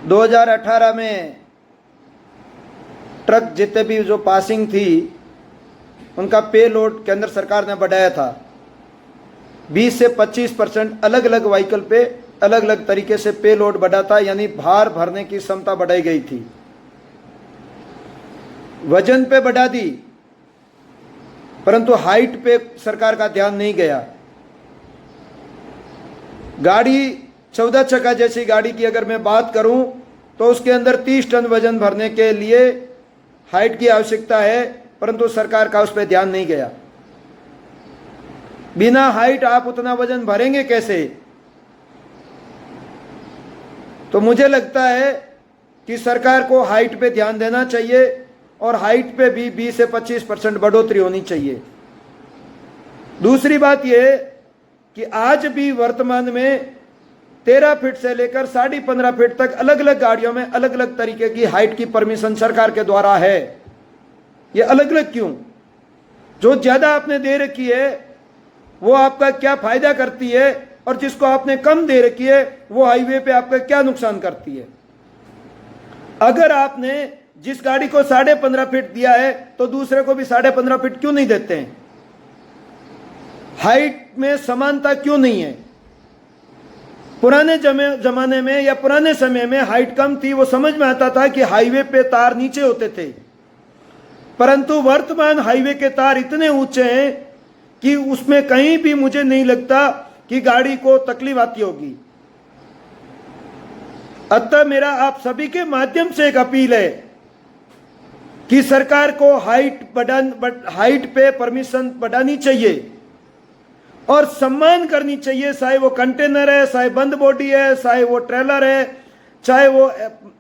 2018 में ट्रक जितने भी जो पासिंग थी उनका पे लोड केंद्र सरकार ने बढ़ाया था। 20 से 25% अलग अलग व्हीकल पे अलग अलग तरीके से पे लोड बढ़ा था, यानी भार भरने की क्षमता बढ़ाई गई थी। वजन पे बढ़ा दी, परंतु हाइट पे सरकार का ध्यान नहीं गया। गाड़ी 14 चक्का जैसी गाड़ी की अगर मैं बात करूं तो उसके अंदर 30 टन वजन भरने के लिए हाइट की आवश्यकता है, परंतु सरकार का उस पर ध्यान नहीं गया। बिना हाइट आप उतना वजन भरेंगे कैसे? तो मुझे लगता है कि सरकार को हाइट पे ध्यान देना चाहिए और हाइट पे भी 20 से 25% बढ़ोतरी होनी चाहिए। दूसरी बात यह कि आज भी वर्तमान में 13 फीट से लेकर 15.5 फीट तक अलग अलग गाड़ियों में अलग अलग तरीके की हाइट की परमिशन सरकार के द्वारा है। ये अलग अलग क्यों? जो ज्यादा आपने दे रखी है वो आपका क्या फायदा करती है, और जिसको आपने कम दे रखी है वो हाईवे पे आपका क्या नुकसान करती है? अगर आपने जिस गाड़ी को 15.5 फीट दिया है तो दूसरे को भी 15.5 फीट क्यों नहीं देते हैं? हाइट में समानता क्यों नहीं है? पुराने जमाने में या पुराने समय में हाइट कम थी, वो समझ में आता था कि हाईवे पे तार नीचे होते थे, परंतु वर्तमान हाईवे के तार इतने ऊंचे हैं कि उसमें कहीं भी मुझे नहीं लगता कि गाड़ी को तकलीफ आती होगी। अतः मेरा आप सभी के माध्यम से एक अपील है कि सरकार को हाइट पे परमिशन बढ़ानी चाहिए और सम्मान करनी चाहिए, चाहे वो कंटेनर है, चाहे बंद बॉडी है, चाहे वो ट्रेलर है, चाहे वो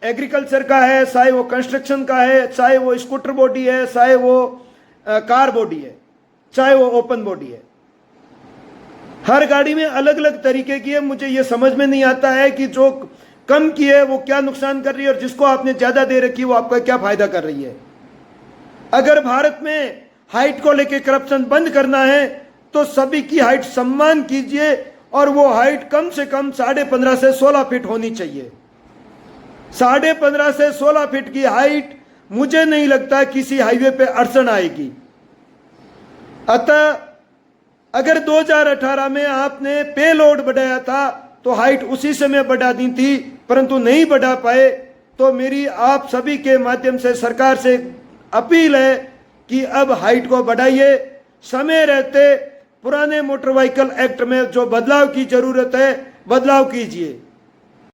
एग्रीकल्चर का है, चाहे वो कंस्ट्रक्शन का है, चाहे वो स्कूटर बॉडी है, चाहे वो कार बॉडी है, चाहे वो ओपन बॉडी है। हर गाड़ी में अलग अलग तरीके की है। मुझे ये समझ में नहीं आता है कि जो कम की है वो क्या नुकसान कर रही है और जिसको आपने ज्यादा दे रखी है वो आपका क्या फायदा कर रही है। अगर भारत में हाइट को लेकर करप्शन बंद करना है तो सभी की हाइट सम्मान कीजिए और वो हाइट कम से कम 15.5 से 16 फीट होनी चाहिए। 15.5 से 16 फीट की हाइट मुझे नहीं लगता किसी हाईवे पे अड़चन आएगी। अतः अगर 2018 में आपने पे लोड बढ़ाया था तो हाइट उसी समय बढ़ा दी थी, परंतु नहीं बढ़ा पाए। तो मेरी आप सभी के माध्यम से सरकार से अपील है कि अब हाइट को बढ़ाइए। समय रहते पुराने मोटर व्हीकल एक्ट में जो बदलाव की जरूरत है बदलाव कीजिए।